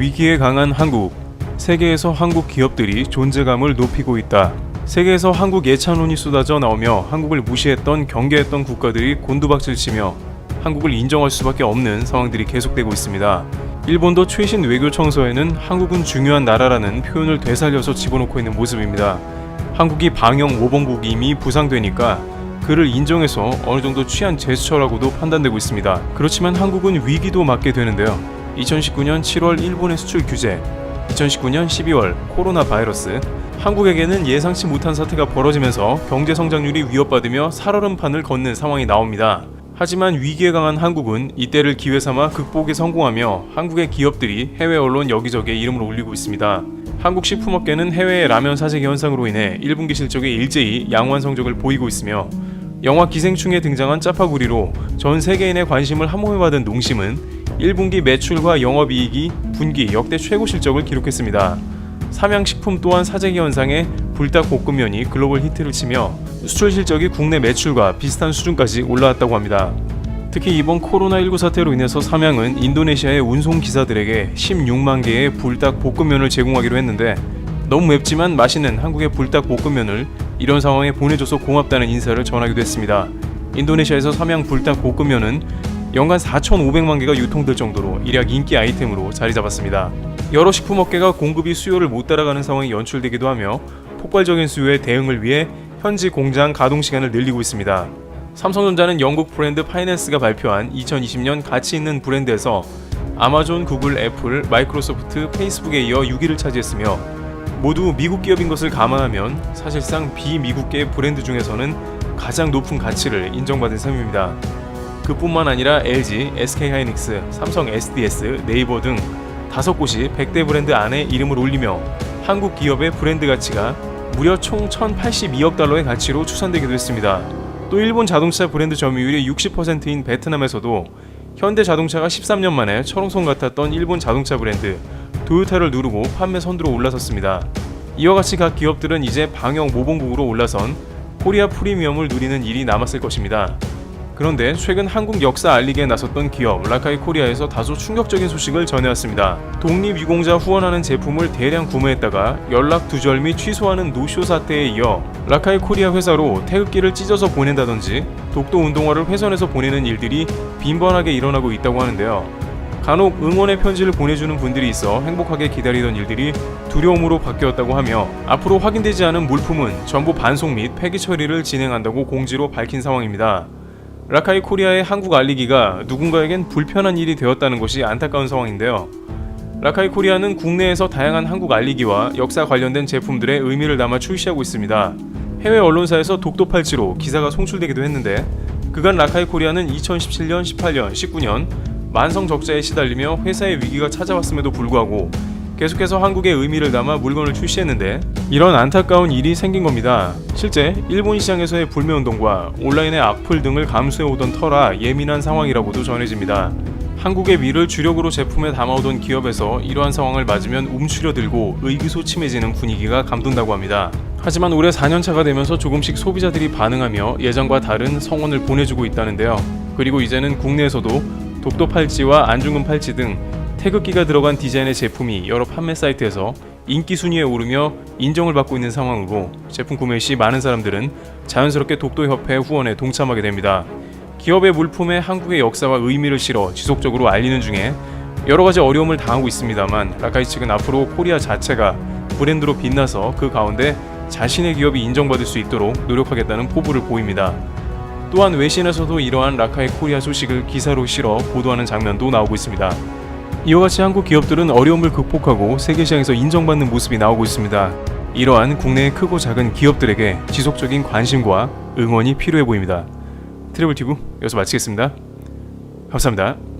위기에 강한 한국. 세계에서 한국 기업들이 존재감을 높이고 있다. 세계에서 한국 예찬론이 쏟아져 나오며 한국을 무시했던 경계했던 국가들이 곤두박질치며 한국을 인정할 수밖에 없는 상황들이 계속되고 있습니다. 일본도 최신 외교 청서에는 한국은 중요한 나라라는 표현을 되살려서 집어넣고 있는 모습입니다. 한국이 방영 모범국이 이미 부상되니까 그를 인정해서 어느 정도 취한 제스처라고도 판단되고 있습니다. 그렇지만 한국은 위기도 맞게 되는데요. 2019년 7월 일본의 수출 규제, 2019년 12월 코로나 바이러스, 한국에게는 예상치 못한 사태가 벌어지면서 경제 성장률이 위협받으며 살얼음판을 걷는 상황이 나옵니다. 하지만 위기에 강한 한국은 이때를 기회 삼아 극복에 성공하며 한국의 기업들이 해외 언론 여기저기에 이름을 올리고 있습니다. 한국 식품업계는 해외의 라면 사재기 현상으로 인해 1분기 실적에 일제히 양호한 성적을 보이고 있으며 영화 기생충에 등장한 짜파구리로 전 세계인의 관심을 한몸에 받은 농심은 1분기 매출과 영업이익이 분기 역대 최고 실적을 기록했습니다. 삼양식품 또한 사재기 현상에 불닭볶음면이 글로벌 히트를 치며 수출 실적이 국내 매출과 비슷한 수준까지 올라왔다고 합니다. 특히 이번 코로나19 사태로 인해서 삼양은 인도네시아의 운송기사들에게 16만 개의 불닭볶음면을 제공하기로 했는데 너무 맵지만 맛있는 한국의 불닭볶음면을 이런 상황에 보내줘서 고맙다는 인사를 전하기도 했습니다. 인도네시아에서 삼양 불닭볶음면은 연간 4,500만 개가 유통될 정도로 일약 인기 아이템으로 자리 잡았습니다. 여러 식품업계가 공급이 수요를 못 따라가는 상황이 연출되기도 하며 폭발적인 수요에 대응을 위해 현지 공장 가동 시간을 늘리고 있습니다. 삼성전자는 영국 브랜드 파이낸스가 발표한 2020년 가치 있는 브랜드에서 아마존, 구글, 애플, 마이크로소프트, 페이스북에 이어 6위를 차지했으며 모두 미국 기업인 것을 감안하면 사실상 비미국계 브랜드 중에서는 가장 높은 가치를 인정받은 셈입니다. 그뿐만 아니라 LG, SK하이닉스, 삼성 SDS, 네이버 등 5곳이 100대 브랜드 안에 이름을 올리며 한국 기업의 브랜드 가치가 무려 총 1,082억 달러의 가치로 추산되기도 했습니다. 또 일본 자동차 브랜드 점유율이 60%인 베트남에서도 현대자동차가 13년 만에 철옹성 같았던 일본 자동차 브랜드 도요타를 누르고 판매 선두로 올라섰습니다. 이와 같이 각 기업들은 이제 방역 모범국으로 올라선 코리아 프리미엄을 누리는 일이 남았을 것입니다. 그런데 최근 한국 역사 알리기에 나섰던 기업 라카이 코리아에서 다소 충격적인 소식을 전해왔습니다. 독립유공자 후원하는 제품을 대량 구매했다가 연락 두절 및 취소하는 노쇼 사태에 이어 라카이 코리아 회사로 태극기를 찢어서 보낸다든지 독도 운동화를 훼손해서 보내는 일들이 빈번하게 일어나고 있다고 하는데요. 간혹 응원의 편지를 보내주는 분들이 있어 행복하게 기다리던 일들이 두려움으로 바뀌었다고 하며 앞으로 확인되지 않은 물품은 전부 반송 및 폐기 처리를 진행한다고 공지로 밝힌 상황입니다. 라카이 코리아의 한국 알리기가 누군가에겐 불편한 일이 되었다는 것이 안타까운 상황인데요. 라카이 코리아는 국내에서 다양한 한국 알리기와 역사 관련된 제품들의 의미를 담아 출시하고 있습니다. 해외 언론사에서 독도 팔찌로 기사가 송출되기도 했는데 그간 라카이 코리아는 2017년, 18년, 19년 만성 적자에 시달리며 회사의 위기가 찾아왔음에도 불구하고 계속해서 한국의 의미를 담아 물건을 출시했는데 이런 안타까운 일이 생긴 겁니다. 실제 일본 시장에서의 불매운동과 온라인의 악플 등을 감수해오던 터라 예민한 상황이라고도 전해집니다. 한국의 미를 주력으로 제품에 담아오던 기업에서 이러한 상황을 맞으면 움츠려들고 의기소침해지는 분위기가 감돈다고 합니다. 하지만 올해 4년차가 되면서 조금씩 소비자들이 반응하며 예전과 다른 성원을 보내주고 있다는데요. 그리고 이제는 국내에서도 독도 팔찌와 안중근 팔찌 등 태극기가 들어간 디자인의 제품이 여러 판매 사이트에서 인기 순위에 오르며 인정을 받고 있는 상황으로 제품 구매 시 많은 사람들은 자연스럽게 독도협회 후원에 동참하게 됩니다. 기업의 물품에 한국의 역사와 의미를 실어 지속적으로 알리는 중에 여러 가지 어려움을 당하고 있습니다만 라카이 측은 앞으로 코리아 자체가 브랜드로 빛나서 그 가운데 자신의 기업이 인정받을 수 있도록 노력하겠다는 포부를 보입니다. 또한 외신에서도 이러한 라카이 코리아 소식을 기사로 실어 보도하는 장면도 나오고 있습니다. 이와 같이 한국 기업들은 어려움을 극복하고 세계시장에서 인정받는 모습이 나오고 있습니다. 이러한 국내의 크고 작은 기업들에게 지속적인 관심과 응원이 필요해 보입니다. 트래블 튜브 여기서 마치겠습니다. 감사합니다.